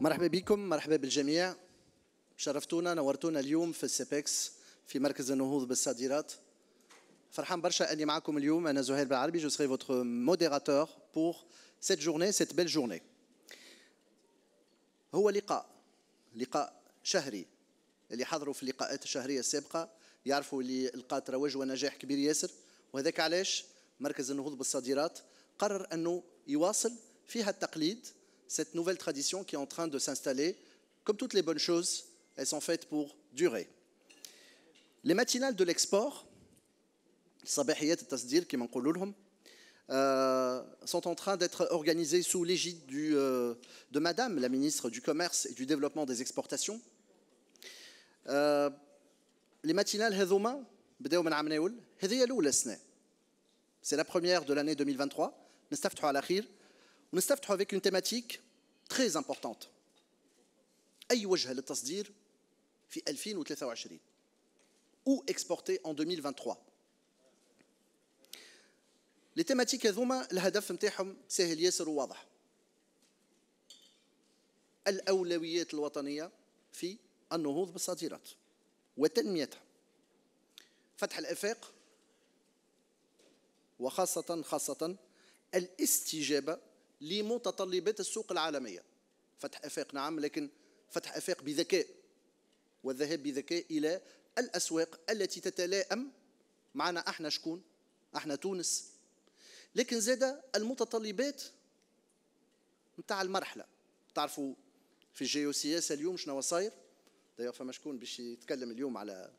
مرحبا بكم، مرحبا بالجميع. شرفتونا نورتونا اليوم في السيبكس في مركز النهوض بالصادرات. فرحان برشا اني معكم اليوم. انا زهير بالعربي، جو serai votre modérateur pour cette journée, cette belle journée. هو لقاء شهري. اللي حضروا في اللقاءات الشهريه السابقه يعرفوا اللي لقات رواج ونجاح كبير ياسر، وهذاك علاش مركز النهوض بالصادرات قرر انه يواصل فيها التقليد. Cette nouvelle tradition qui est en train de s'installer, comme toutes les bonnes choses, elles sont faites pour durer. Les matinales de l'export, صباحيات التصدير كما نقولوا لهم, sont en train d'être organisées sous l'égide de Madame la ministre du Commerce et du Développement des Exportations. Les matinales هذوما بداو من عام ناول. هذه الأولى السنة. C'est la première de l'année 2023. نستفتحوا على خير. ونستفتحوا avec une thématique très importante. أي وجهة للتصدير في 2023 ou exporter en 2023. Les thématiques هذوما الهدف نتاعهم سهل ياسر وواضح. الأولويات الوطنية في النهوض بالصادرات وتنميتها. فتح الآفاق وخاصة الاستجابة لمتطلبات السوق العالمية. فتح آفاق نعم، لكن فتح آفاق بذكاء والذهاب بذكاء إلى الأسواق التي تتلائم معنا. احنا شكون؟ احنا تونس. لكن زاد المتطلبات نتاع المرحلة. تعرفوا في الجيوسياسة اليوم شنو صاير؟ دايوغ فما شكون باش يتكلم اليوم على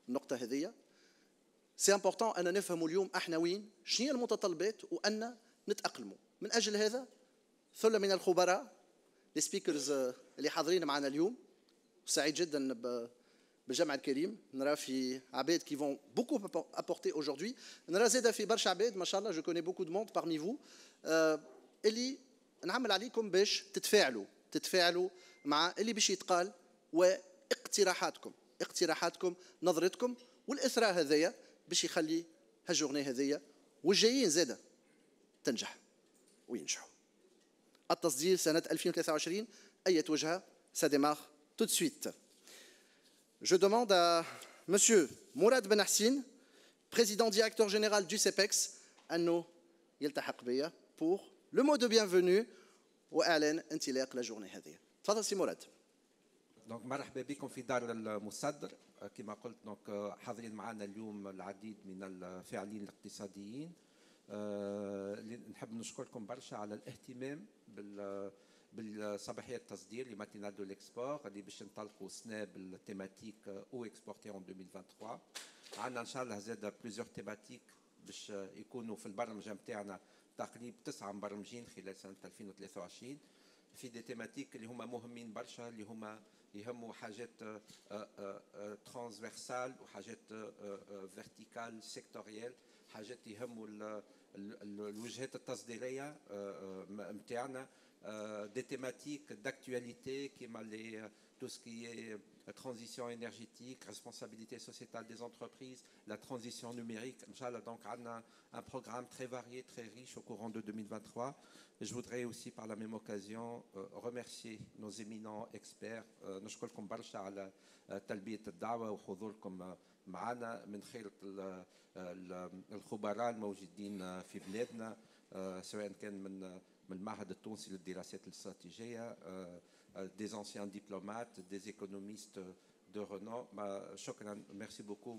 النقطة هذية. سي امبورطون أن نفهموا اليوم احنا وين، شنو هي المتطلبات، وأن نتأقلموا. من أجل هذا ثلة من الخبراء السبيكرز اللي حاضرين معنا اليوم. سعيد جدا بالجمع الكريم. نرى في عباد qui vont beaucoup apporter aujourd'hui. نرى زاده في برشا عباد ما شاء الله. Je connais beaucoup de monde parmi vous اللي نعمل عليكم باش تتفاعلوا مع اللي باش يتقال، واقتراحاتكم نظرتكم والإثراء هذايا باش يخلي هالجورني هذيا والجايين زاده تنجح وينجحوا. التصدير سنة 2023 أية وجهة؟ Ça démarre tout de suite. Je demande à Monsieur Mourad Benhassine, président directeur général du CEPEX, أنه يلتحق بيا pour le mot de bienvenue وإعلان انطلاق la journée هذه. تفضل سي مراد. دونك مرحبا بكم في دار المصدر. كما قلت دونك حاضرين معنا اليوم العديد من الفاعلين الاقتصاديين. نحب نشكركم برشا على الاهتمام بالصباحية التصدير لماتينال دو ليكسبور اللي باش نطلقوا سنة بالتيماتيك او اكسبورتي اون 2023. عندنا ان شاء الله زاد بليزيور تيماتيك باش يكونوا في البرمجة نتاعنا تقريبا 9 مبرمجين خلال سنة 2023 في دي تيماتيك اللي هما مهمين برشا، اللي هما يهموا حاجات ترانسفيرسال وحاجات فيرتيكال سيكتوريال، حاجات يهموا الوجهات التصديرية نتاعنا. Des thématiques d'actualité qui tout ce qui est transition énergétique, responsabilité sociétale des entreprises, la transition numérique. Inch'Allah, donc, on a un programme très varié, très riche au courant de 2023. Je voudrais aussi, par la même occasion, remercier nos éminents experts. نشكركم برشا على تلبية الدعوة وحضوركم معنا من خير الخبراء الموجودين في بلادنا، سواء كان من المعهد التونسي للدراسات الاستراتيجية، des anciens diplomates, des économistes de renom. شكرا, merci beaucoup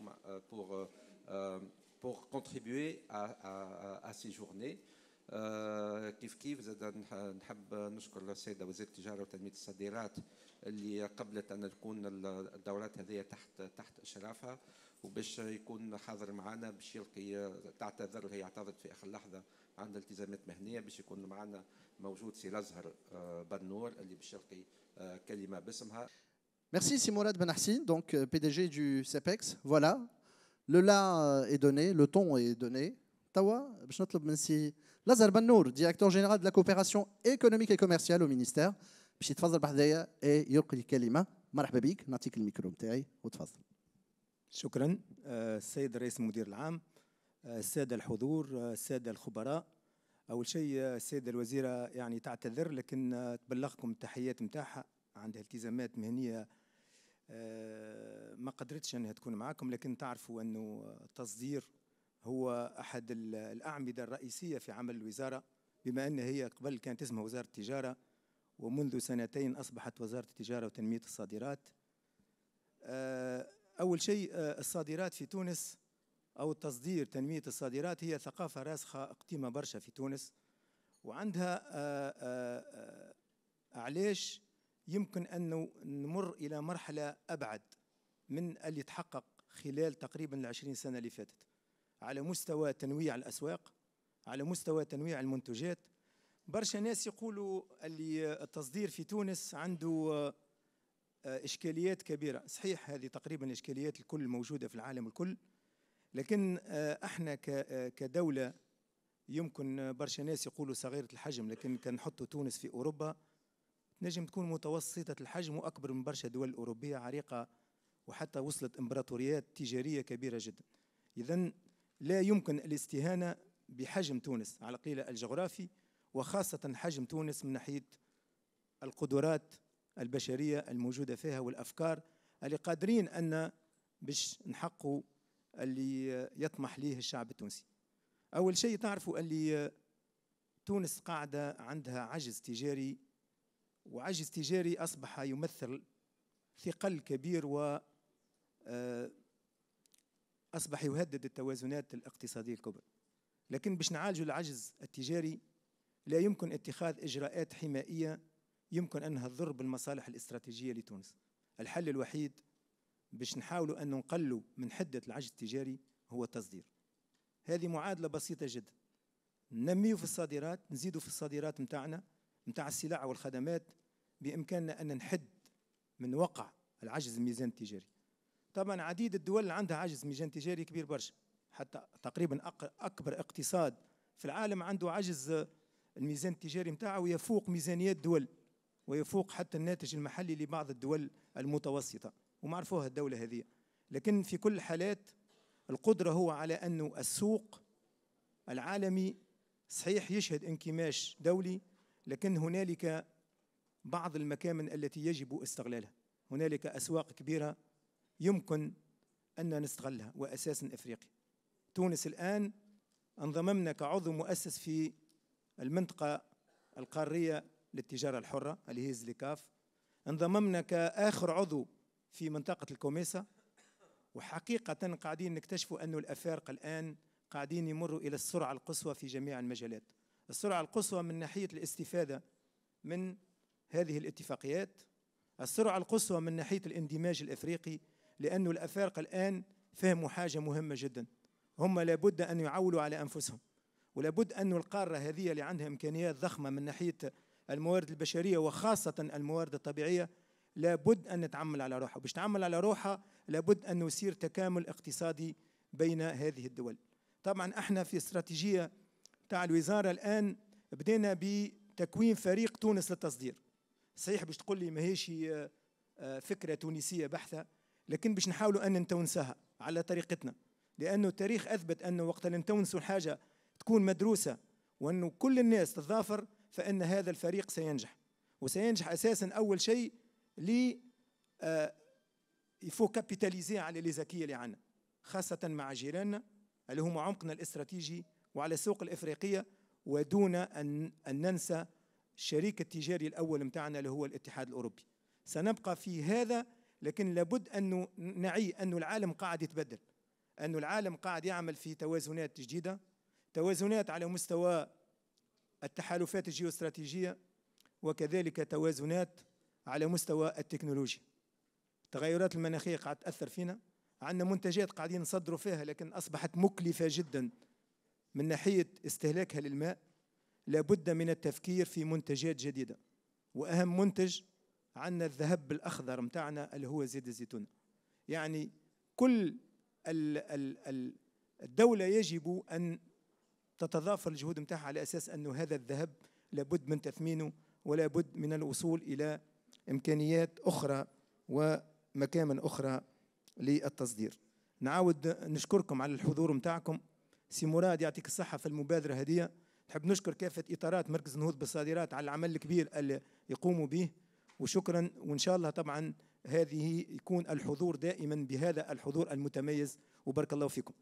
pour contribuer à ces journées. كيف زاد نحب نشكر السيدة وزيرة التجارة وتنمية الصادرات اللي قبلت أن تكون الدورات هذه تحت إشرافها، وباش يكون حاضر معنا باش يلقي تعتذر. هي اعتذرت في آخر لحظة عندها التزامات مهنية. باش يكون معنا موجود سي الأزهر بنور اللي باش يلقي كلمة باسمها. Merci si Mourad Benhassine, donc PDG du CEPEX. Voilà, le là est donné, le ton est donné. Tawa, باش نطلب من سي الأزهر بنور, directeur général de la coopération économique et commerciale au ministère, باش يتفضل بحذايا يلقي الكلمة. مرحبا بك، نعطيك الميكرو نتاعي وتفضل. شكرا. السيد الرئيس المدير العام، السادة الحضور، السادة الخبراء. أول شيء السيدة الوزيرة يعني تعتذر، لكن تبلغكم التحيات نتاعها عندها التزامات مهنية ما قدرتش أنها تكون معكم، لكن تعرفوا أنه التصدير هو أحد الأعمدة الرئيسية في عمل الوزارة، بما أن هي قبل كانت اسمها وزارة التجارة، ومنذ سنتين أصبحت وزارة التجارة وتنمية الصادرات. أول شيء الصادرات في تونس أو التصدير، تنمية الصادرات هي ثقافة راسخة قديمة برشا في تونس، وعندها علاش يمكن أن نمر إلى مرحلة أبعد من اللي تحقق خلال تقريبا 20 سنة اللي فاتت، على مستوى تنويع الأسواق، على مستوى تنويع المنتجات. برشا ناس يقولوا اللي التصدير في تونس عنده إشكاليات كبيرة. صحيح، هذه تقريبا إشكاليات الكل موجودة في العالم الكل، لكن احنا كدولة يمكن برشا ناس يقولوا صغيرة الحجم، لكن كان نحطوا تونس في أوروبا نجم تكون متوسطة الحجم وأكبر من برشا دول أوروبية عريقة، وحتى وصلت إمبراطوريات تجارية كبيرة جدا. إذن لا يمكن الاستهانة بحجم تونس على القليل الجغرافي، وخاصة حجم تونس من ناحية القدرات البشرية الموجودة فيها والأفكار اللي قادرين أن باش نحققوا اللي يطمح ليه الشعب التونسي. أول شيء تعرفوا اللي تونس قاعدة عندها عجز تجاري، وعجز تجاري أصبح يمثل ثقل كبير، و أصبح يهدد التوازنات الاقتصادية الكبرى. لكن باش نعالجوا العجز التجاري لا يمكن اتخاذ إجراءات حمائية يمكن أنها تضر بالمصالح الاستراتيجية لتونس. الحل الوحيد باش نحاولوا أن نقلوا من حدة العجز التجاري هو التصدير. هذه معادلة بسيطة جدا، ننميوا في الصادرات، نزيدوا في الصادرات متاعنا متاع السلع والخدمات، بإمكاننا أن نحد من وقع العجز الميزان التجاري. طبعا عديد الدول عندها عجز ميزان تجاري كبير برشا، حتى تقريبا أكبر اقتصاد في العالم عنده عجز الميزان التجاري متاعه يفوق ميزانيات دول، ويفوق حتى الناتج المحلي لبعض الدول المتوسطة، ومعرفوها الدولة هذه. لكن في كل الحالات القدرة هو على أنه السوق العالمي صحيح يشهد انكماش دولي، لكن هنالك بعض المكامن التي يجب استغلالها. هنالك أسواق كبيرة يمكن أن نستغلها، وأساسا إفريقيا. تونس الآن انضممنا كعضو مؤسس في المنطقة القارية للتجارة الحرة اللي هي زليكاف، انضممنا كآخر عضو في منطقة الكوميسا، وحقيقة قاعدين نكتشفوا أن الأفارقة الآن قاعدين يمروا إلى السرعة القصوى في جميع المجالات. السرعة القصوى من ناحية الاستفادة من هذه الاتفاقيات، السرعة القصوى من ناحية الاندماج الأفريقي، لأن الأفارقة الآن فهموا حاجة مهمة جدا، هم لابد أن يعولوا على أنفسهم، ولابد أن القارة هذه اللي عندها إمكانيات ضخمة من ناحية الموارد البشرية وخاصة الموارد الطبيعية لابد أن نتعمل على روحها. باش نتعمل على روحها لابد أن يصير تكامل اقتصادي بين هذه الدول. طبعا احنا في استراتيجية تاع الوزارة الآن بدينا بتكوين فريق تونس للتصدير. صحيح باش تقول لي ماهيش فكرة تونسية بحثة، لكن باش نحاولوا أن نتونسها على طريقتنا، لأنه التاريخ أثبت أنه وقت اللي نتونسوا الحاجة تكون مدروسة وأنه كل الناس تتضافر، فإن هذا الفريق سينجح. وسينجح أساسا أول شيء لي يفو كابيتاليزي على لي زكية اللي عنا، خاصة مع جيراننا اللي هم عمقنا الاستراتيجي وعلى السوق الإفريقية، ودون أن ننسى الشريك التجاري الأول متاعنا اللي هو الاتحاد الأوروبي. سنبقى في هذا، لكن لابد أن نعي أن العالم قاعد يتبدل، أن العالم قاعد يعمل في توازنات جديدة، توازنات على مستوى التحالفات الجيوستراتيجية، وكذلك توازنات على مستوى التكنولوجيا. التغيرات المناخية قاعد تأثر فينا، عندنا منتجات قاعدين نصدروا فيها لكن أصبحت مكلفة جدا من ناحية استهلاكها للماء. لابد من التفكير في منتجات جديدة، وأهم منتج عندنا الذهب الأخضر متاعنا اللي هو زيت الزيتون. يعني كل الدولة يجب أن تتضافر الجهود متاعها على أساس أنه هذا الذهب لابد من تثمينه، ولا بد من الوصول إلى إمكانيات أخرى ومكامن أخرى للتصدير. نعاود نشكركم على الحضور متاعكم. سي مراد يعطيك الصحة في المبادرة هذه. نحب نشكر كافة إطارات مركز النهوض بالصادرات على العمل الكبير اللي يقوموا به، وشكرا. وإن شاء الله طبعا هذه يكون الحضور دائما بهذا الحضور المتميز، وبارك الله فيكم.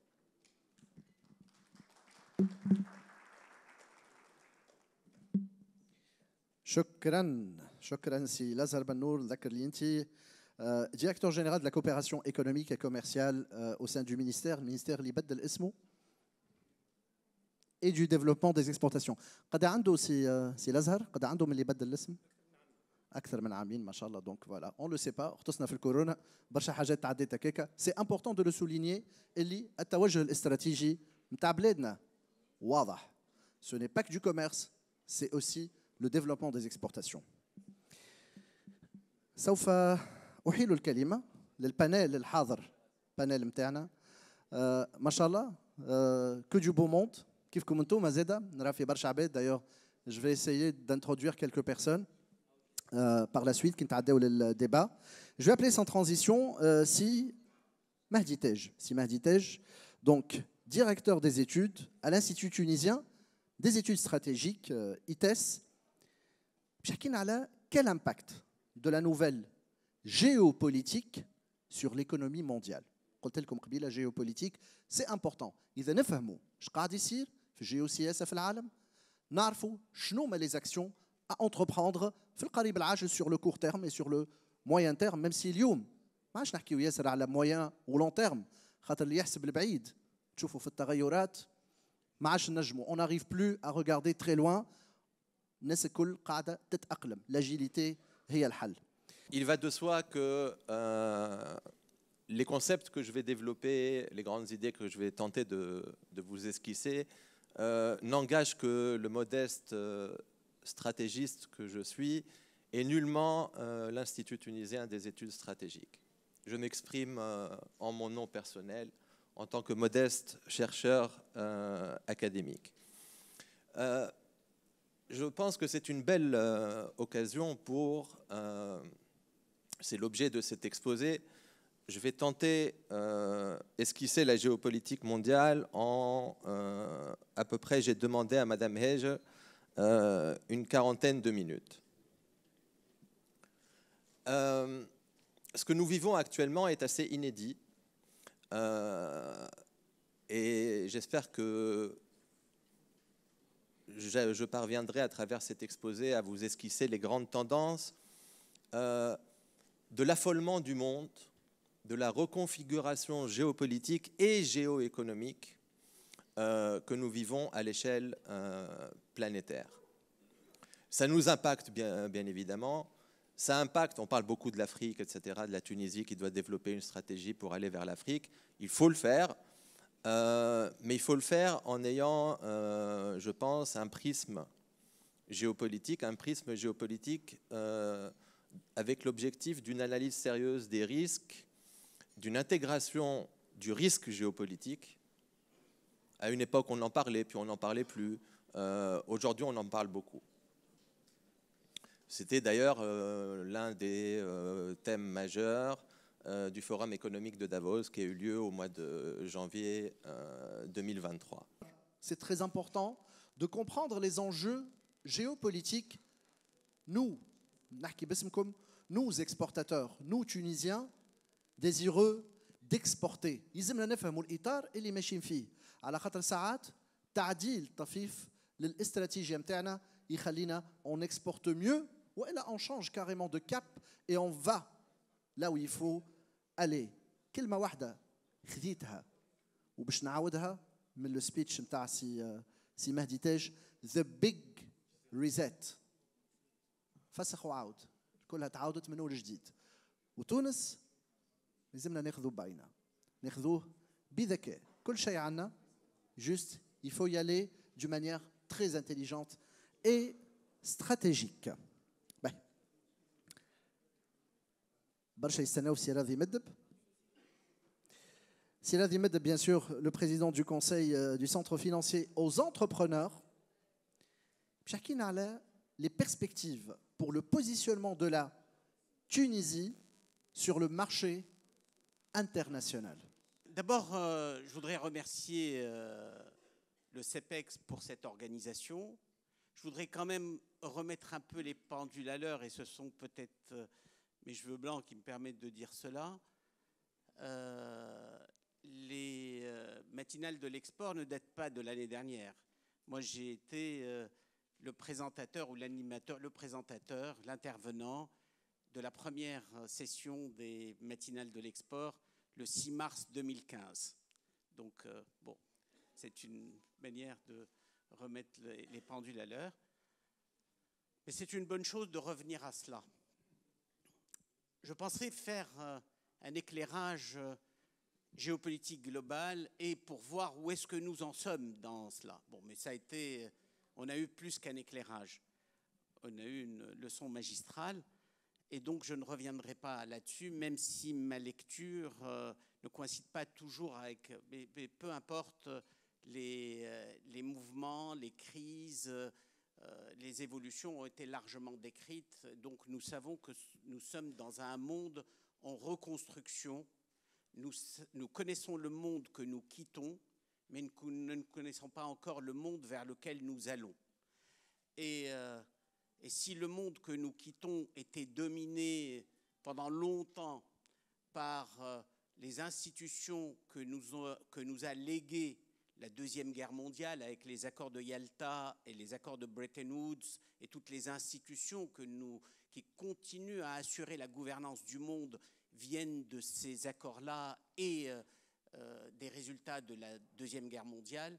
شكرا سي لازار بنور. ذكر لي انت directeur général de la coopération économique et commerciale au sein du ministère اللي بدل اسمه et du développement des exportations. قد عنده سي لازار، قد عنده من اللي بدل الاسم اكثر من عامين ما شاء الله. دونك فوالا اون لو سي با، اختصنا في الكورونا برشا حاجات تعديت هكاكا. سي امبورطون دو لو سولينيي اللي التوجه الاستراتيجي نتاع بلادنا واضح. Ce n'est pas que du commerce, c'est aussi le développement des exportations. سوف أحيل الكلمة للبانيل الحاضر، بانيل متاعنا ما شاء الله que du beau monde كيفكم انتم زاده. نرى في برشا عباد. d'ailleurs je vais essayer d'introduire quelques personnes par la suite qui نتعداو للديبا. Je vais appeler sans transition Si Mahdi Tej. Si Mahdi Tej, donc directeur des études à l'Institut tunisien des études stratégiques ITES. بيحكينا على quel impact de la nouvelle géopolitique sur l'économie mondiale. قلت لكم قبيله géopolitique c'est important. إذا نفهموا اش قاعد يصير في الجيوسياسة في العالم، نعرفوا شنو ما les actions à entreprendre في القريب العاجل sur le court terme et sur le moyen terme. même si اليوم ما عادش نحكيو ياسر على moyen ou long terme، خاطر اللي يحسب البعيد تشوفوا في التغيرات ما عادش نجموا. on n'arrive plus à regarder très loin. الناس الكل قاعدة تتأقلم. l'agilité هي الحل. Il va de soi que les concepts que je vais développer, les grandes idées que je vais tenter de vous esquisser, n'engagent que le modeste stratégiste que je suis et nullement l'Institut tunisien des études stratégiques. Je m'exprime en mon nom personnel en tant que modeste chercheur académique. Je pense que c'est une belle occasion pour, c'est l'objet de cet exposé, je vais tenter esquisser la géopolitique mondiale en à peu près, j'ai demandé à Madame Hege une quarantaine de minutes. Ce que nous vivons actuellement est assez inédit et j'espère que je parviendrai à travers cet exposé à vous esquisser les grandes tendances de l'affolement du monde, de la reconfiguration géopolitique et géoéconomique que nous vivons à l'échelle planétaire. Ça nous impacte bien évidemment. Ça impacte, on parle beaucoup de l'Afrique, etc., de la Tunisie qui doit développer une stratégie pour aller vers l'Afrique. Il faut le faire. Mais il faut le faire en ayant, je pense, un prisme géopolitique avec l'objectif d'une analyse sérieuse des risques, d'une intégration du risque géopolitique. À une époque, on en parlait, puis on n'en parlait plus. Aujourd'hui, on en parle beaucoup. C'était d'ailleurs l'un des thèmes majeurs du Forum économique de Davos qui a eu lieu au mois de janvier 2023. C'est très important de comprendre les enjeux géopolitiques. Nous exportateurs, nous Tunisiens, désireux d'exporter. يلزمنا نفهموا الإطار اللي ماشيين فيه. على خاطر ساعات تعديل طفيف للاستراتيجية متاعنا يخلينا on exporte mieux وإلا on change carrément de cap et on va là où il faut aller. كلمة واحدة خذيتها وباش نعاودها من لو سبيتش نتاع سي مهدي تاج the big reset. فسخ وعاود كلها تعاودت من اول جديد. وتونس لازمنا ناخذوه بعينه، ناخذوه بذكاء. كل شيء عندنا juste il faut y aller d'une manière très intelligente et stratégique. برشا يستناو سي راضي مدب. سي راضي مدب bien sûr le président du conseil du centre financier aux entrepreneurs. باش حكينا على les perspectives pour le positionnement de la Tunisie sur le marché international. D'abord, je voudrais remercier le CEPEX pour cette organisation. Je voudrais quand même remettre un peu les pendules à l'heure, et ce sont peut-être mes cheveux blancs qui me permettent de dire cela. Les matinales de l'Export ne datent pas de l'année dernière. Moi, j'ai été le présentateur ou l'animateur, le présentateur, l'intervenant de la première session des matinales de l'Export le 6 mars 2015. Donc, bon, c'est une manière de remettre les pendules à l'heure. Mais c'est une bonne chose de revenir à cela. Je penserais faire un éclairage géopolitique global et pour voir où est-ce que nous en sommes dans cela. Bon, mais ça a été, on a eu plus qu'un éclairage. On a eu une leçon magistrale et donc je ne reviendrai pas là-dessus, même si ma lecture ne coïncide pas toujours avec, mais peu importe les mouvements, les crises, les évolutions ont été largement décrites. Donc nous savons que nous sommes dans un monde en reconstruction. Nous connaissons le monde que nous quittons, mais nous ne connaissons pas encore le monde vers lequel nous allons. Et si le monde que nous quittons était dominé pendant longtemps par les institutions que nous a léguées la Deuxième Guerre mondiale avec les accords de Yalta et les accords de Bretton Woods et toutes les institutions qui continuent à assurer la gouvernance du monde viennent de ces accords-là et des résultats de la Deuxième Guerre mondiale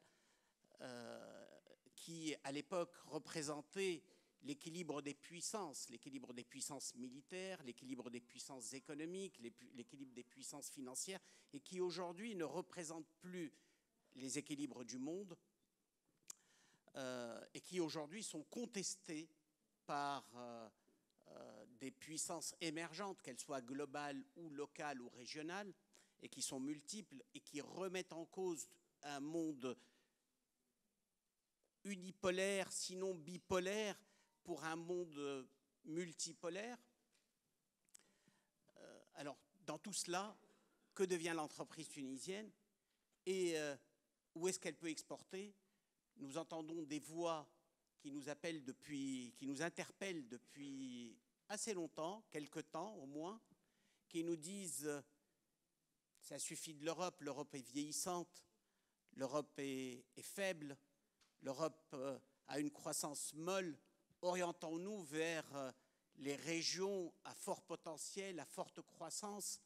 qui, à l'époque, représentaient l'équilibre des puissances militaires, l'équilibre des puissances économiques, l'équilibre des puissances financières, et qui aujourd'hui ne représentent plus les équilibres du monde et qui aujourd'hui sont contestés par des puissances émergentes, qu'elles soient globales ou locales ou régionales, et qui sont multiples et qui remettent en cause un monde unipolaire, sinon bipolaire, pour un monde multipolaire. Alors, dans tout cela, que devient l'entreprise tunisienne et où est-ce qu'elle peut exporter? Nous entendons des voix qui nous appellent qui nous interpellent depuis assez longtemps, quelque temps au moins, qui nous disent ça suffit de l'Europe, l'Europe est vieillissante, l'Europe est faible, l'Europe a une croissance molle, orientons-nous vers les régions à fort potentiel, à forte croissance,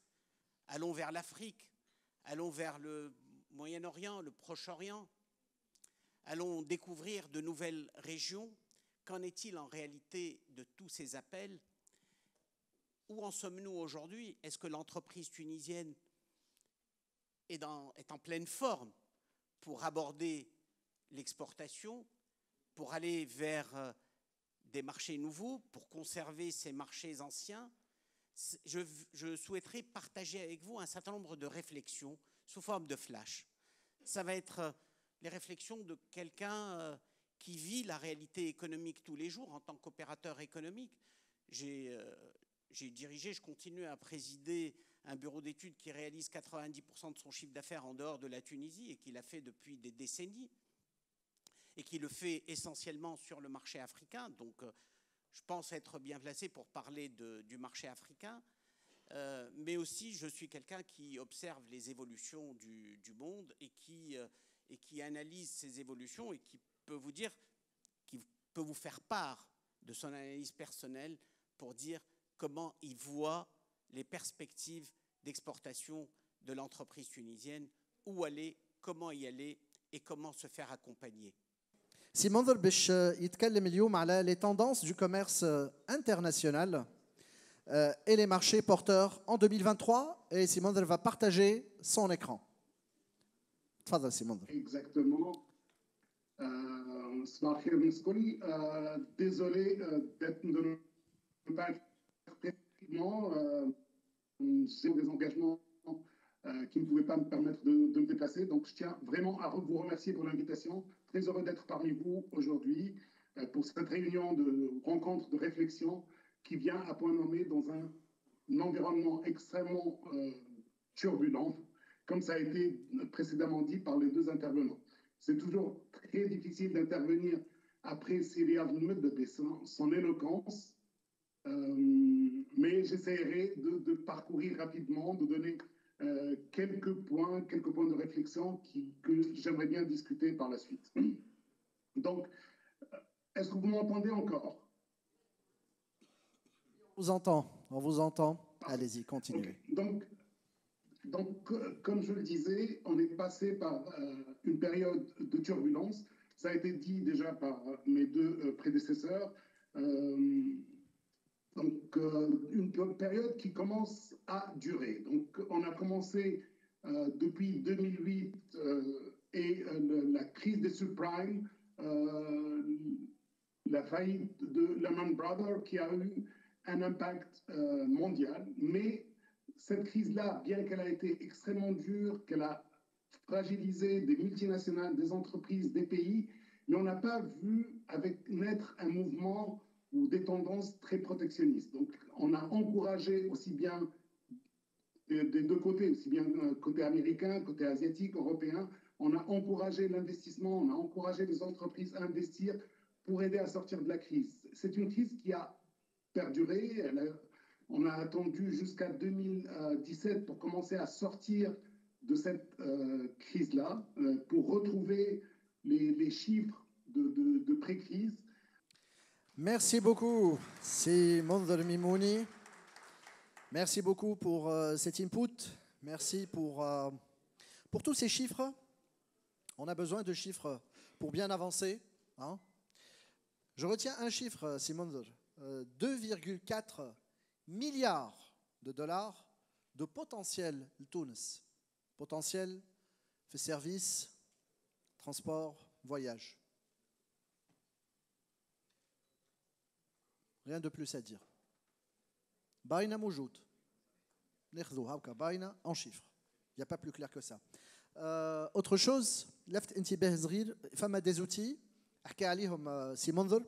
allons vers l'Afrique, allons vers le Moyen-Orient, le Proche-Orient, allons découvrir de nouvelles régions. Qu'en est-il en réalité de tous ces appels? Où en sommes-nous aujourd'hui? Est-ce que l'entreprise tunisienne est en pleine forme pour aborder l'exportation, pour aller vers des marchés nouveaux, pour conserver ces marchés anciens? Je souhaiterais partager avec vous un certain nombre de réflexions sous forme de flash. Ça va être les réflexions de quelqu'un qui vit la réalité économique tous les jours en tant qu'opérateur économique. J'ai dirigé, je continue à présider un bureau d'études qui réalise 90% de son chiffre d'affaires en dehors de la Tunisie et qui l'a fait depuis des décennies et qui le fait essentiellement sur le marché africain. Donc, je pense être bien placé pour parler du marché africain. Mais aussi, je suis quelqu'un qui observe les évolutions du monde et qui analyse ces évolutions et qui peut vous faire part de son analyse personnelle pour dire comment il voit les perspectives d'exportation de l'entreprise tunisienne, où aller, comment y aller et comment se faire accompagner. سي منظر باش يتكلم اليوم على les tendances du commerce international et les marchés porteurs en 2023 et سي منظر va partager son écran. تفضل سي منظر. Exactement. صباح الخير الناس الكل. Désolé de ne pas être rapidement. C'est des engagements qui ne pouvaient pas me permettre de me déplacer. Donc, je tiens vraiment à vous remercier pour l'invitation. Très heureux d'être parmi vous aujourd'hui pour cette réunion de rencontre, de réflexion qui vient à point nommé dans un environnement extrêmement turbulent, comme ça a été précédemment dit par les deux intervenants. C'est toujours très difficile d'intervenir apprécier son éloquence, mais j'essaierai de parcourir rapidement, de donner quelques points de réflexion que j'aimerais bien discuter par la suite. Donc, est-ce que vous m'entendez encore? On vous entend. Allez-y, continuez. Okay. Donc, comme je le disais, on est passé par une période de turbulence. Ça a été dit déjà par mes deux prédécesseurs. Donc, une période qui commence à durer. Donc, on a commencé depuis 2008 et la crise des subprimes, la faillite de Lehman Brothers qui a eu un impact mondial. Mais cette crise-là, bien qu'elle a été extrêmement dure, qu'elle a fragilisé des multinationales, des entreprises, des pays, mais on n'a pas vu naître un mouvement ou des tendances très protectionnistes. Donc, on a encouragé aussi bien des deux côtés, aussi bien côté américain, côté asiatique, européen, on a encouragé l'investissement, on a encouragé les entreprises à investir pour aider à sortir de la crise. C'est une crise qui a perduré. On a attendu jusqu'à 2017 pour commencer à sortir de cette crise-là, pour retrouver les chiffres de pré-crise. Merci beaucoup, Simondr Mimouni. Merci beaucoup pour cet input. Merci pour tous ces chiffres. On a besoin de chiffres pour bien avancer. Hein. Je retiens un chiffre, Simondr. 2,4 milliards de dollars de potentiel Tunis. Potentiel fait service, transport, voyage. Rien de plus à dire. Baïna Moujoud. Nerdou Hawka Baïna en chiffres. Il n'y a pas plus clair que ça. Autre chose, left intibah zrir, femme des outils. Ahka alihom Simondr.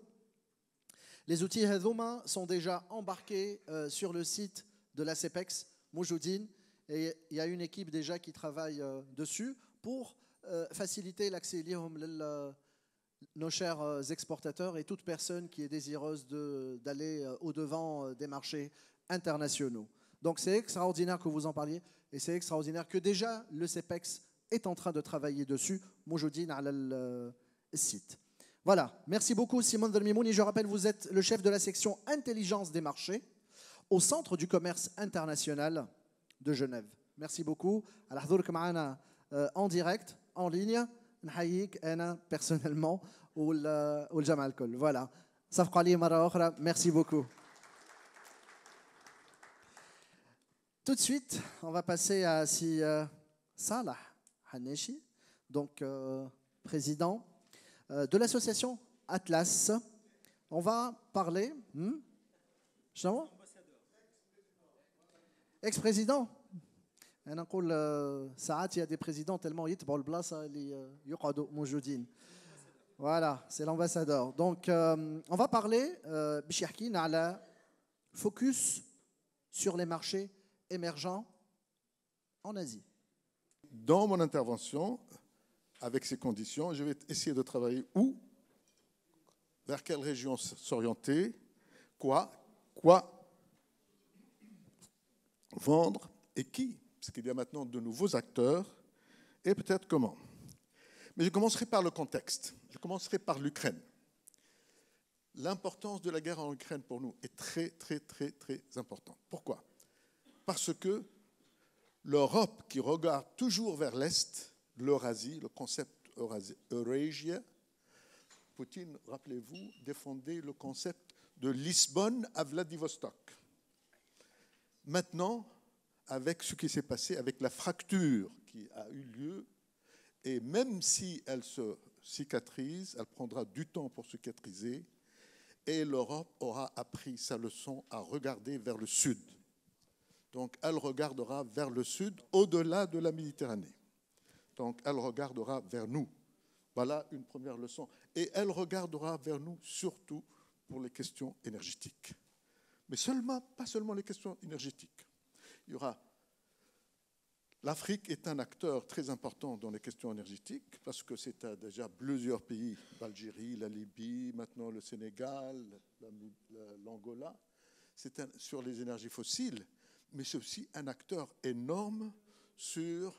Les outils Hadouma sont déjà embarqués sur le site de la CEPEX Moujoudine et il y a une équipe déjà qui travaille dessus pour faciliter l'accès nos chers exportateurs et toute personne qui est désireuse d'aller au-devant des marchés internationaux. Donc c'est extraordinaire que vous en parliez et c'est extraordinaire que déjà le CEPEX est en train de travailler dessus, Moujoudine à le site. Voilà, merci beaucoup Simondr Mimouni. Je rappelle, vous êtes le chef de la section intelligence des marchés au Centre du commerce international de Genève. Merci beaucoup. En direct, en ligne. نحييك أنا personnellement والجمع الكل. Voilà. صفقوا علي مرة أخرى. Merci beaucoup. Tout de suite, on va passer à Salah Haneshi, donc président de l'association Atlas. On va parler. Ex-président. أنا نقول ساعات il y a des présidents tellement يتبعوا البلاصة اللي يقعدوا موجودين. Voilà, c'est l'ambassadeur. Donc on va parler باش يحكينا على focus sur les marchés émergents en Asie. Dans mon intervention, avec ces conditions, je vais essayer de travailler où, vers quelle région s'orienter, quoi vendre et qui. Parce qu'il y a maintenant de nouveaux acteurs, et peut-être comment. Mais je commencerai par le contexte. Je commencerai par l'Ukraine. L'importance de la guerre en Ukraine pour nous est très, très, très, très importante. Pourquoi? Parce que l'Europe qui regarde toujours vers l'Est, l'Eurasie, le concept Eurasia, Poutine, rappelez-vous, défendait le concept de Lisbonne à Vladivostok. Maintenant, avec ce qui s'est passé, avec la fracture qui a eu lieu, et même si elle se cicatrise, elle prendra du temps pour cicatriser, et l'Europe aura appris sa leçon à regarder vers le sud. Donc elle regardera vers le sud, au-delà de la Méditerranée. Donc elle regardera vers nous. Voilà une première leçon. Et elle regardera vers nous surtout pour les questions énergétiques. Mais pas seulement les questions énergétiques. Il y aura L'Afrique est un acteur très important dans les questions énergétiques parce que c'est déjà plusieurs pays, l'Algérie, la Libye, maintenant le Sénégal, l'Angola, sur les énergies fossiles, mais c'est aussi un acteur énorme sur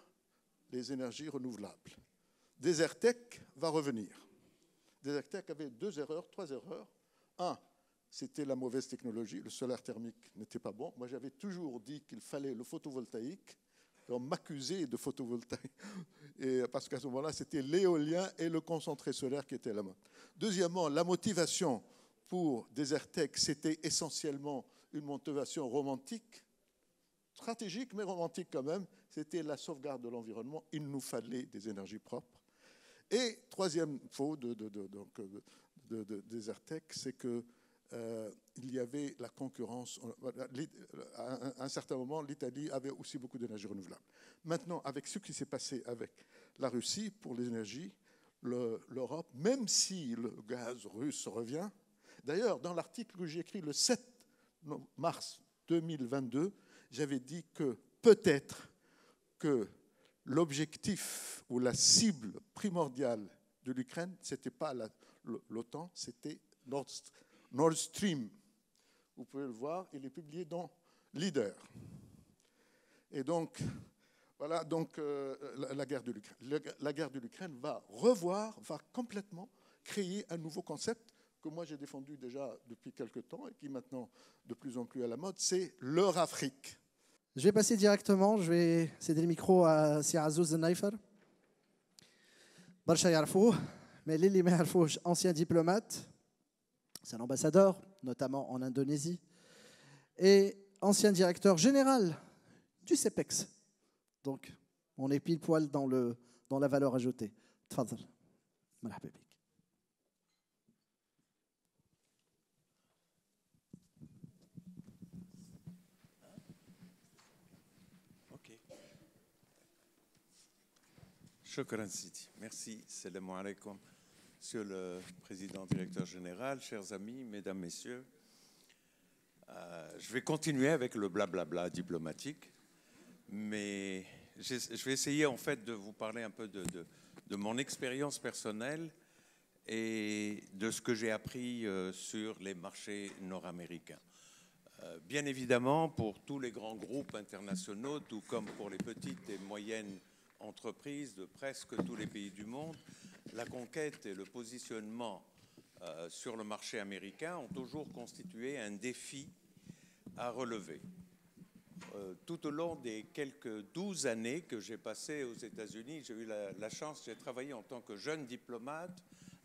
les énergies renouvelables. Desertec va revenir. Desertec avait 2 erreurs, 3 erreurs. Un, c'était la mauvaise technologie, le solaire thermique n'était pas bon. Moi, j'avais toujours dit qu'il fallait le photovoltaïque. On m'accusait de photovoltaïque, parce qu'à ce moment-là, c'était l'éolien et le concentré solaire qui étaient à la mode. Deuxièmement, la motivation pour Desertec, c'était essentiellement une motivation romantique, stratégique, mais romantique quand même. C'était la sauvegarde de l'environnement. Il nous fallait des énergies propres. Et troisième faut de Desertec, c'est que il y avait la concurrence. À un certain moment, l'Italie avait aussi beaucoup d'énergie renouvelable. Maintenant, avec ce qui s'est passé avec la Russie pour les énergies, l'Europe, même si le gaz russe revient, d'ailleurs, dans l'article que j'ai écrit le 7 mars 2022, j'avais dit que peut-être que l'objectif ou la cible primordiale de l'Ukraine, ce n'était pas l'OTAN, c'était Nord Stream. Vous pouvez le voir, il est publié dans Leader. Et donc, voilà donc, la guerre de l'Ukraine. La guerre de l'Ukraine va complètement créer un nouveau concept que moi j'ai défendu déjà depuis quelque temps et qui est maintenant de plus en plus à la mode, c'est l'Eurafrique. Je vais passer directement, je vais céder le micro à Sir Azouz Naifer. برشا يعرفوه mais اللي ما يعرفوش ancien diplomate. C'est un ambassadeur, notamment en Indonésie, et ancien directeur général du CEPEX. Donc, on est pile poil dans la valeur ajoutée. Tfadl. Marhaba bik. Ok. Shukran Sidi. Merci. Salam alaikum. Monsieur le Président directeur général, chers amis, mesdames, messieurs, je vais continuer avec le blablabla diplomatique, mais je vais essayer en fait de vous parler un peu de mon expérience personnelle et de ce que j'ai appris sur les marchés nord-américains. Bien évidemment, pour tous les grands groupes internationaux, tout comme pour les petites et moyennes entreprises de presque tous les pays du monde, la conquête et le positionnement sur le marché américain ont toujours constitué un défi à relever. Tout au long des quelques 12 années que j'ai passées aux États-Unis, j'ai eu la chance, j'ai travaillé en tant que jeune diplomate.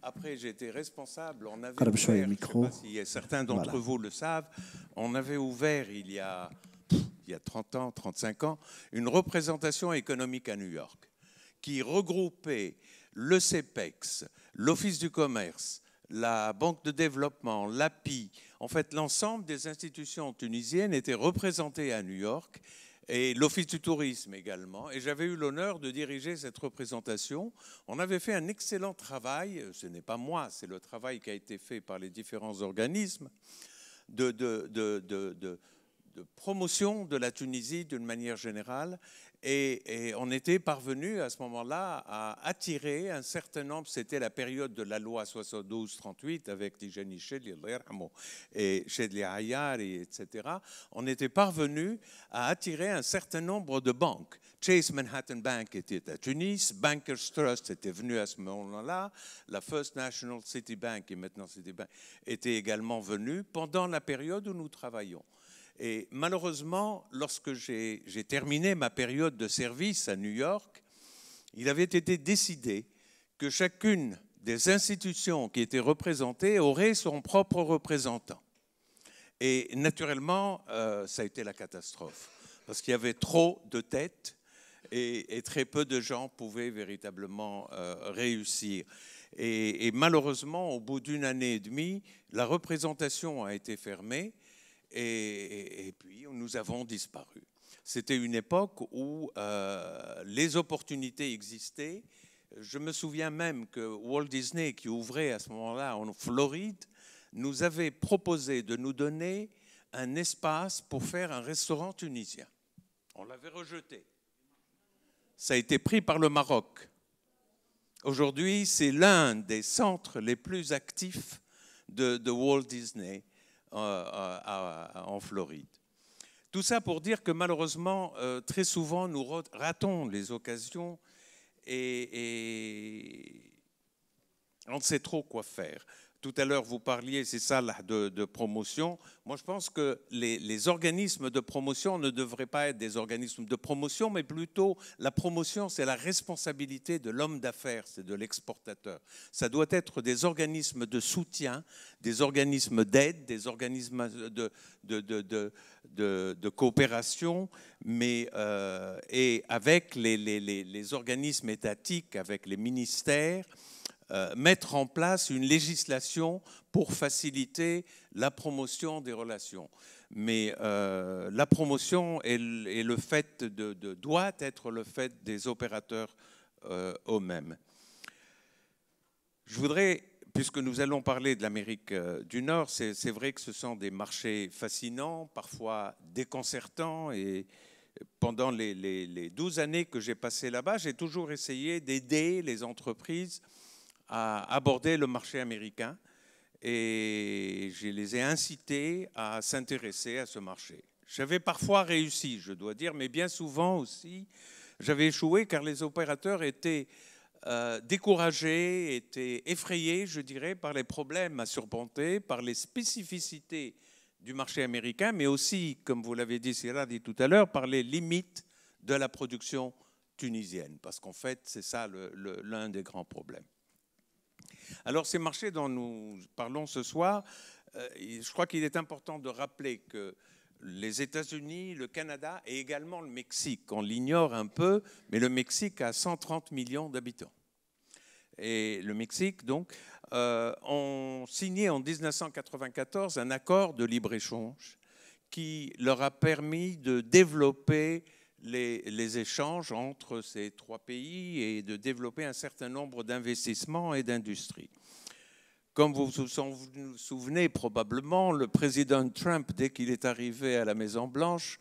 Après, j'ai été responsable. On avait ouvert, je ne sais pas si certains d'entre vous le savent, on avait ouvert il y a 30 ans, 35 ans, une représentation économique à New York qui regroupait le CEPEX, l'Office du commerce, la Banque de développement, l'API. En fait, l'ensemble des institutions tunisiennes étaient représentées à New York et l'Office du tourisme également. Et j'avais eu l'honneur de diriger cette représentation. On avait fait un excellent travail, ce n'est pas moi, c'est le travail qui a été fait par les différents organismes de promotion de la Tunisie d'une manière générale. Et on était parvenu à ce moment-là à attirer un certain nombre, c'était la période de la loi 72-38 avec Tijani Chedli et Chedli Ayari, etc. On était parvenu à attirer un certain nombre de banques. Chase Manhattan Bank était à Tunis, Bankers Trust était venu à ce moment-là, la First National Citibank et maintenant Citibank était également venue pendant la période où nous travaillons. Et malheureusement, lorsque j'ai terminé ma période de service à New York, il avait été décidé que chacune des institutions qui étaient représentées aurait son propre représentant. Et naturellement, ça a été la catastrophe, parce qu'il y avait trop de têtes et très peu de gens pouvaient véritablement réussir. Et malheureusement, au bout d'une année et demie, la représentation a été fermée. Et puis, nous avons disparu. C'était une époque où les opportunités existaient. Je me souviens même que Walt Disney, qui ouvrait à ce moment-là en Floride, nous avait proposé de nous donner un espace pour faire un restaurant tunisien. On l'avait rejeté. ça a été pris par le Maroc. Aujourd'hui, c'est l'un des centres les plus actifs de Walt Disney en Floride. Tout ça pour dire que malheureusement, très souvent, nous ratons les occasions et on ne sait trop quoi faire. Tout à l'heure, vous parliez, c'est ça, de promotion. Moi, je pense que les organismes de promotion ne devraient pas être des organismes de promotion, mais plutôt la promotion, c'est la responsabilité de l'homme d'affaires, c'est de l'exportateur. Ça doit être des organismes de soutien, des organismes d'aide, des organismes de coopération, mais et avec les organismes étatiques, avec les ministères, mettre en place une législation pour faciliter la promotion des relations. Mais la promotion doit être le fait des opérateurs eux-mêmes. Je voudrais, puisque nous allons parler de l'Amérique du Nord, c'est vrai que ce sont des marchés fascinants, parfois déconcertants, et pendant les 12 années que j'ai passées là-bas, j'ai toujours essayé d'aider les entreprises à aborder le marché américain et je les ai incités à s'intéresser à ce marché. J'avais parfois réussi, je dois dire, mais bien souvent aussi, j'avais échoué car les opérateurs étaient découragés, étaient effrayés, je dirais, par les problèmes à surmonter, par les spécificités du marché américain, mais aussi, comme vous l'avez dit, Sira dit tout à l'heure, par les limites de la production tunisienne, parce qu'en fait, c'est ça l'un des grands problèmes. Alors ces marchés dont nous parlons ce soir, je crois qu'il est important de rappeler que les États-Unis, le Canada et également le Mexique, on l'ignore un peu, mais le Mexique a 130 millions d'habitants. Et le Mexique, donc, ont signé en 1994 un accord de libre-échange qui leur a permis de développer les échanges entre ces trois pays et de développer un certain nombre d'investissements et d'industries. Comme vous vous souvenez probablement, le président Trump, dès qu'il est arrivé à la Maison-Blanche,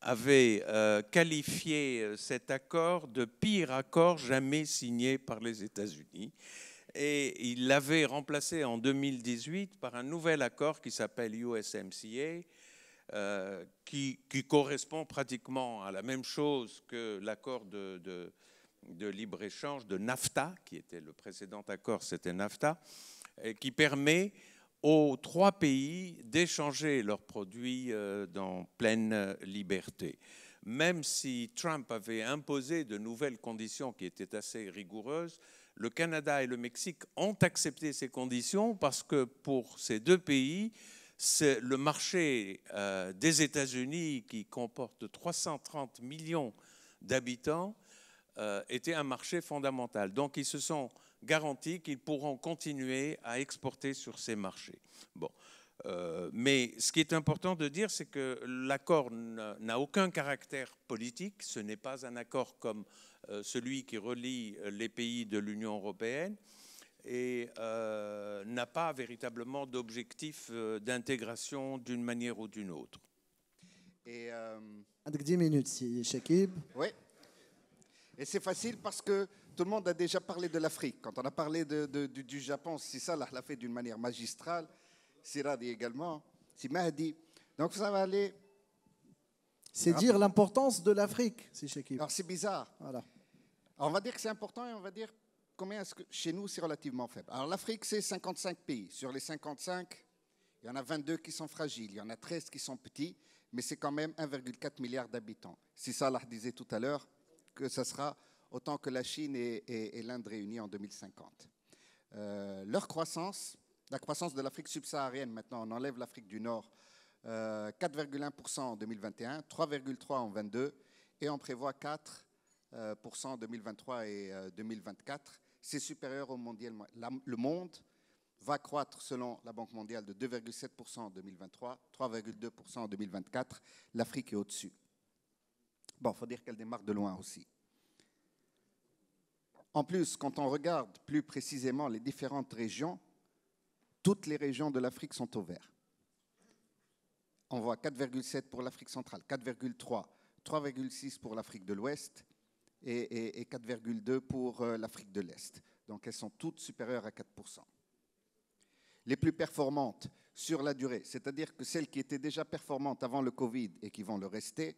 avait qualifié cet accord de pire accord jamais signé par les États-Unis. Et il l'avait remplacé en 2018 par un nouvel accord qui s'appelle USMCA, qui correspond pratiquement à la même chose que l'accord de libre-échange de NAFTA, qui était le précédent accord, c'était NAFTA, et qui permet aux trois pays d'échanger leurs produits dans pleine liberté. Même si Trump avait imposé de nouvelles conditions qui étaient assez rigoureuses, le Canada et le Mexique ont accepté ces conditions parce que pour ces deux pays, le marché des États-Unis, qui comporte 330 millions d'habitants, était un marché fondamental. Donc, ils se sont garantis qu'ils pourront continuer à exporter sur ces marchés. Bon. Mais ce qui est important de dire, c'est que l'accord n'a aucun caractère politique. Ce n'est pas un accord comme celui qui relie les pays de l'Union européenne et n'a pas véritablement d'objectif d'intégration d'une manière ou d'une autre. Avec 10 minutes, si Chakib. Oui. Et c'est facile parce que tout le monde a déjà parlé de l'Afrique. Quand on a parlé du Japon, c'est ça, l'a fait d'une manière magistrale. Siradi également. C'est Mahdi. Donc ça va aller. C'est dire l'importance de l'Afrique, si Chakib. Alors c'est bizarre. Voilà. Alors, on va dire que c'est important et on va dire combien est-ce que chez nous c'est relativement faible. Alors l'Afrique c'est 55 pays. Sur les 55, il y en a 22 qui sont fragiles, il y en a 13 qui sont petits, mais c'est quand même 1,4 milliard d'habitants. Si Salah disait tout à l'heure que ça sera autant que la Chine et l'Inde réunies en 2050. Leur croissance, la croissance de l'Afrique subsaharienne, maintenant on enlève l'Afrique du Nord, 4,1% en 2021, 3,3% en 2022 et on prévoit 4% en 2023 et 2024. C'est supérieur au mondial. Le monde va croître selon la Banque mondiale de 2,7% en 2023, 3,2% en 2024. L'Afrique est au-dessus. Bon, il faut dire qu'elle démarre de loin aussi. En plus, quand on regarde plus précisément les différentes régions, toutes les régions de l'Afrique sont au vert. On voit 4,7 pour l'Afrique centrale, 4,3, 3,6 pour l'Afrique de l'Ouest, et 4,2 pour l'Afrique de l'Est. Donc elles sont toutes supérieures à 4%. Les plus performantes sur la durée, c'est-à-dire que celles qui étaient déjà performantes avant le Covid et qui vont le rester,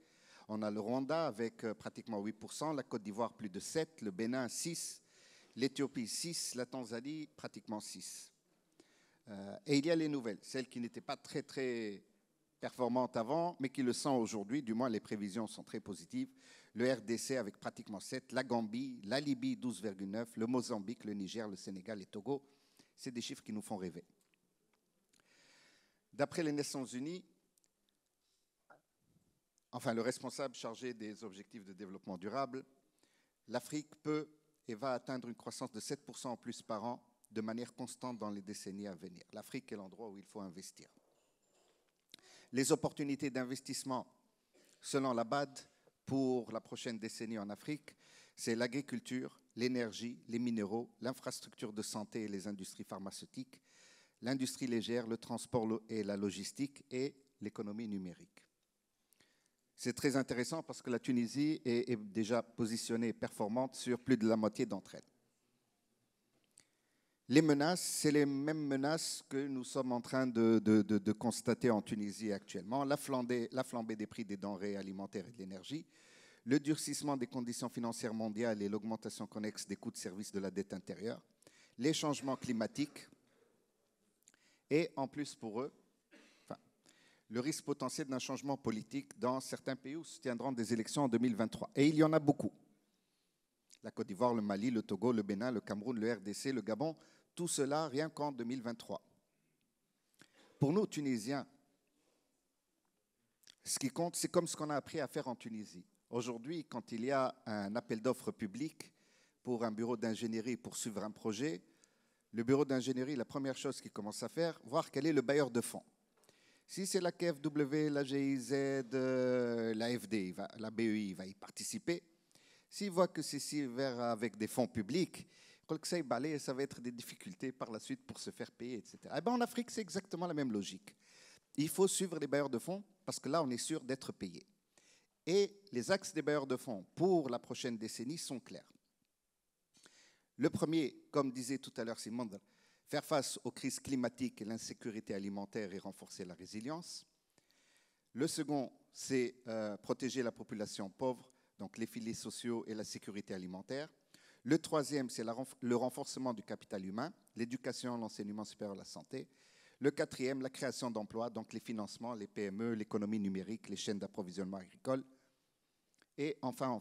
on a le Rwanda avec pratiquement 8%, la Côte d'Ivoire plus de 7%, le Bénin 6%, l'Éthiopie 6%, la Tanzanie pratiquement 6%. Et il y a les nouvelles, celles qui n'étaient pas très très performantes avant, mais qui le sont aujourd'hui, du moins les prévisions sont très positives. Le RDC avec pratiquement 7%, la Gambie, la Libye 12,9%, le Mozambique, le Niger, le Sénégal et Togo. C'est des chiffres qui nous font rêver. D'après les Nations Unies, enfin le responsable chargé des objectifs de développement durable, l'Afrique peut et va atteindre une croissance de 7% en plus par an de manière constante dans les décennies à venir. L'Afrique est l'endroit où il faut investir. Les opportunités d'investissement, selon la BAD, pour la prochaine décennie en Afrique, c'est l'agriculture, l'énergie, les minéraux, l'infrastructure de santé et les industries pharmaceutiques, l'industrie légère, le transport et la logistique et l'économie numérique. C'est très intéressant parce que la Tunisie est déjà positionnée et performante sur plus de la moitié d'entre elles. Les menaces, c'est les mêmes menaces que nous sommes en train de constater en Tunisie actuellement. La flambée des prix des denrées alimentaires et de l'énergie, le durcissement des conditions financières mondiales et l'augmentation connexe des coûts de service de la dette intérieure, les changements climatiques et, en plus pour eux, le risque potentiel d'un changement politique dans certains pays où se tiendront des élections en 2023. Et il y en a beaucoup. La Côte d'Ivoire, le Mali, le Togo, le Bénin, le Cameroun, le RDC, le Gabon, tout cela rien qu'en 2023. Pour nous, Tunisiens, ce qui compte, c'est comme ce qu'on a appris à faire en Tunisie. Aujourd'hui, quand il y a un appel d'offres public pour un bureau d'ingénierie pour suivre un projet, le bureau d'ingénierie, la première chose qu'il commence à faire, voir quel est le bailleur de fonds. Si c'est la KfW, la GIZ, l'AFD, la BEI va y participer. S'il voit que c'est avec des fonds publics, ça va être des difficultés par la suite pour se faire payer, etc. Eh bien, en Afrique, c'est exactement la même logique. Il faut suivre les bailleurs de fonds parce que là, on est sûr d'être payé. Et les axes des bailleurs de fonds pour la prochaine décennie sont clairs. Le premier, comme disait tout à l'heure Simon, faire face aux crises climatiques et l'insécurité alimentaire et renforcer la résilience. Le second, c'est protéger la population pauvre, donc les filets sociaux et la sécurité alimentaire. Le troisième, c'est le renforcement du capital humain, l'éducation, l'enseignement supérieur, la santé. Le quatrième, la création d'emplois, donc les financements, les PME, l'économie numérique, les chaînes d'approvisionnement agricole. Et enfin,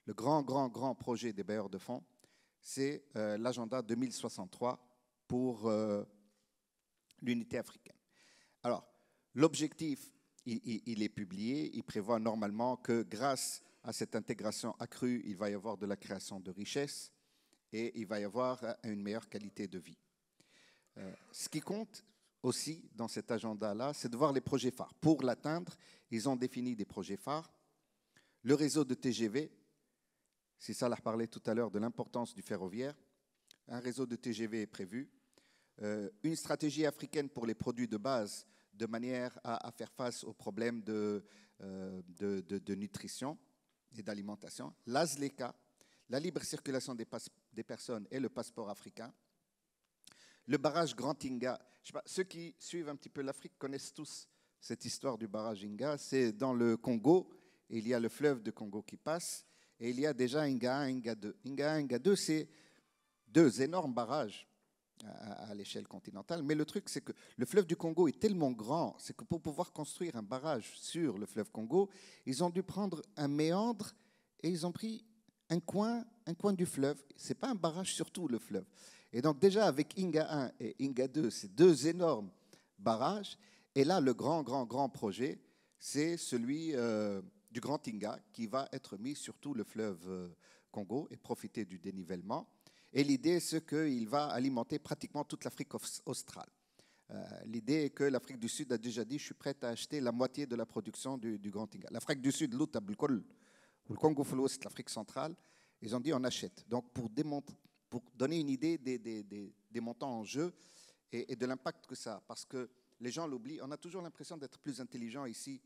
le grand projet des bailleurs de fonds, c'est l'agenda 2063 pour l'unité africaine. Alors, l'objectif, il est publié, il prévoit normalement que grâce à cette intégration accrue, il va y avoir de la création de richesses et il va y avoir une meilleure qualité de vie. Ce qui compte aussi dans cet agenda-là, c'est de voir les projets phares. Pour l'atteindre, ils ont défini des projets phares. Le réseau de TGV, si Salah parlait tout à l'heure de l'importance du ferroviaire, un réseau de TGV est prévu. Une stratégie africaine pour les produits de base de manière à faire face aux problèmes de nutrition et d'alimentation. L'ASLECA, la libre circulation des personnes et le passeport africain. Le barrage Grand Inga, je sais pas, ceux qui suivent un petit peu l'Afrique connaissent tous cette histoire du barrage Inga. C'est dans le Congo, et il y a le fleuve de Congo qui passe, et il y a déjà Inga 1, Inga 2. Inga 1, Inga 2, c'est deux énormes barrages à l'échelle continentale. Mais le truc, c'est que le fleuve du Congo est tellement grand, c'est que pour pouvoir construire un barrage sur le fleuve Congo, ils ont dû prendre un méandre et ils ont pris un coin du fleuve. Ce n'est pas un barrage sur tout le fleuve. Et donc déjà avec Inga 1 et Inga 2, c'est deux énormes barrages. Et là, le grand projet, c'est celui du Grand Inga qui va être mis sur tout le fleuve Congo et profiter du dénivellement. Et l'idée, c'est qu'il va alimenter pratiquement toute l'Afrique australe. L'idée est que l'Afrique du Sud a déjà dit « je suis prête à acheter la moitié de la production du Grand Inga ». L'Afrique du Sud, le Congo, l'Afrique centrale, ils ont dit « on achète ». Donc pour donner une idée des montants en jeu et de l'impact que ça a. Parce que les gens l'oublient, on a toujours l'impression d'être plus intelligent ici.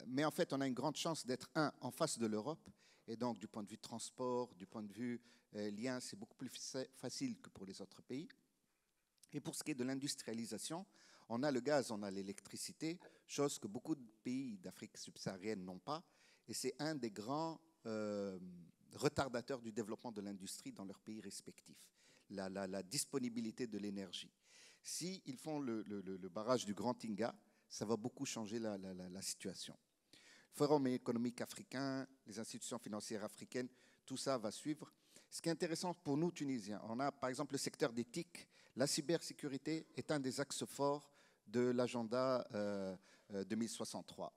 Mais en fait, on a une grande chance d'être, en face de l'Europe Et donc, du point de vue transport, du point de vue lien, c'est beaucoup plus facile que pour les autres pays. Et pour ce qui est de l'industrialisation, on a le gaz, on a l'électricité, chose que beaucoup de pays d'Afrique subsaharienne n'ont pas. Et c'est un des grands retardateurs du développement de l'industrie dans leurs pays respectifs, la disponibilité de l'énergie. S'ils font le barrage du Grand Tinga, ça va beaucoup changer la situation. Le Forum économique africain, les institutions financières africaines, tout ça va suivre. Ce qui est intéressant pour nous, Tunisiens, on a par exemple le secteur des TIC. La cybersécurité est un des axes forts de l'agenda 2063.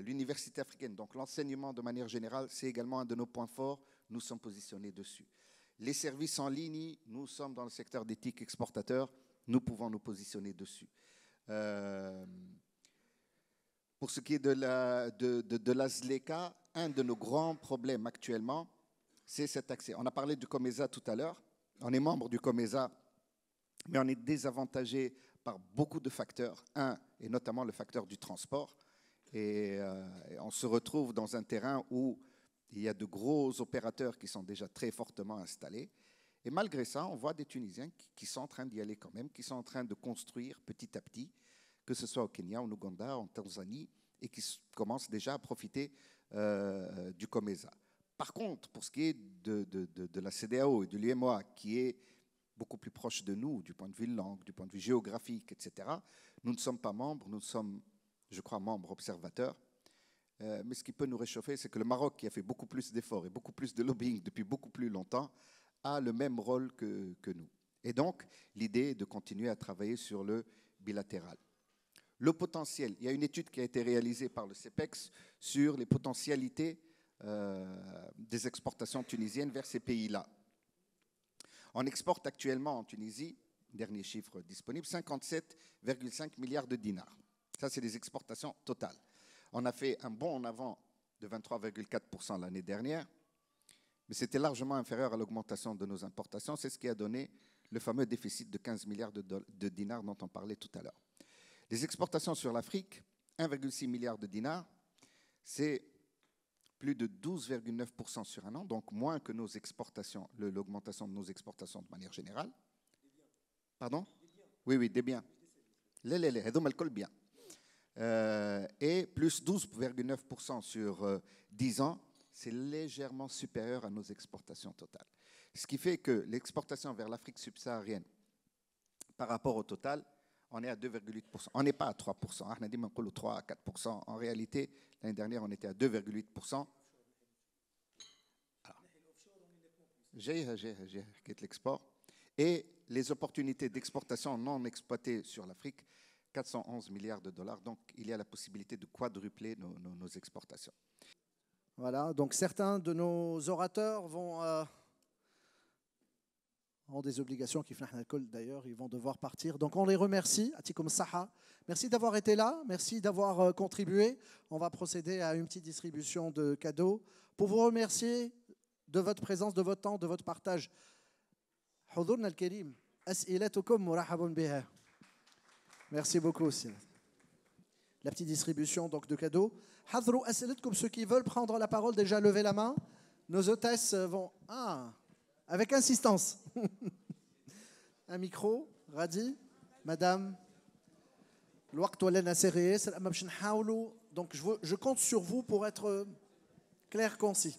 L'université africaine, donc l'enseignement de manière générale, c'est également un de nos points forts. Nous sommes positionnés dessus. Les services en ligne, nous sommes dans le secteur des TIC exportateurs, nous pouvons nous positionner dessus. Pour ce qui est de la ZLECA, un de nos grands problèmes actuellement, c'est cet accès. On a parlé du COMESA tout à l'heure. On est membre du COMESA, mais on est désavantagé par beaucoup de facteurs. Un, et notamment le facteur du transport. Et on se retrouve dans un terrain où il y a de gros opérateurs qui sont déjà très fortement installés. Et malgré ça, on voit des Tunisiens qui sont en train d'y aller quand même, qui sont en train de construire petit à petit, que ce soit au Kenya, en Ouganda, en Tanzanie, et qui commencent déjà à profiter du COMESA. Par contre, pour ce qui est de la CEDEAO et de l'UEMOA, qui est beaucoup plus proche de nous, du point de vue langue, du point de vue géographique, etc., nous ne sommes pas membres, nous sommes, je crois, membres observateurs. Mais ce qui peut nous réchauffer, c'est que le Maroc, qui a fait beaucoup plus d'efforts et beaucoup plus de lobbying depuis beaucoup plus longtemps, a le même rôle que nous. Et donc, l'idée est de continuer à travailler sur le bilatéral. Le potentiel, il y a une étude qui a été réalisée par le CEPEX sur les potentialités des exportations tunisiennes vers ces pays-là. On exporte actuellement en Tunisie, dernier chiffre disponible, 57,5 milliards de dinars. Ça, c'est des exportations totales. On a fait un bond en avant de 23,4% l'année dernière, mais c'était largement inférieur à l'augmentation de nos importations. C'est ce qui a donné le fameux déficit de 15 milliards de dinars dont on parlait tout à l'heure. Les exportations sur l'Afrique, 1,6 milliard de dinars, c'est plus de 12,9% sur un an, donc moins que nos exportations, l'augmentation de nos exportations de manière générale. Pardon? Oui, des biens. Les biens. Et plus 12,9% sur 10 ans, c'est légèrement supérieur à nos exportations totales. Ce qui fait que l'exportation vers l'Afrique subsaharienne, par rapport au total, on est à 2,8%. On n'est pas à 3%. On a dit 3 à 4%. En réalité, l'année dernière, on était à 2,8%. J'ai l'export. Et les opportunités d'exportation non exploitées sur l'Afrique, 411 milliards de dollars. Donc, il y a la possibilité de quadrupler nos exportations. Voilà, donc certains de nos orateurs ont des obligations qui font d'ailleurs, ils vont devoir partir. Donc on les remercie. Atikum Saha. Merci d'avoir été là, merci d'avoir contribué. On va procéder à une petite distribution de cadeaux pour vous remercier de votre présence, de votre temps, de votre partage. حضورنا الكريم أسئلتكم مرحبا بها. Merci beaucoup aussi. La petite distribution donc de cadeaux. حضروا أسئلتكم, ceux qui veulent prendre la parole, déjà levez la main. Nos hôtesses vont avec insistance. Un micro, Radi, Madame. Donc je compte sur vous pour être clair, concis.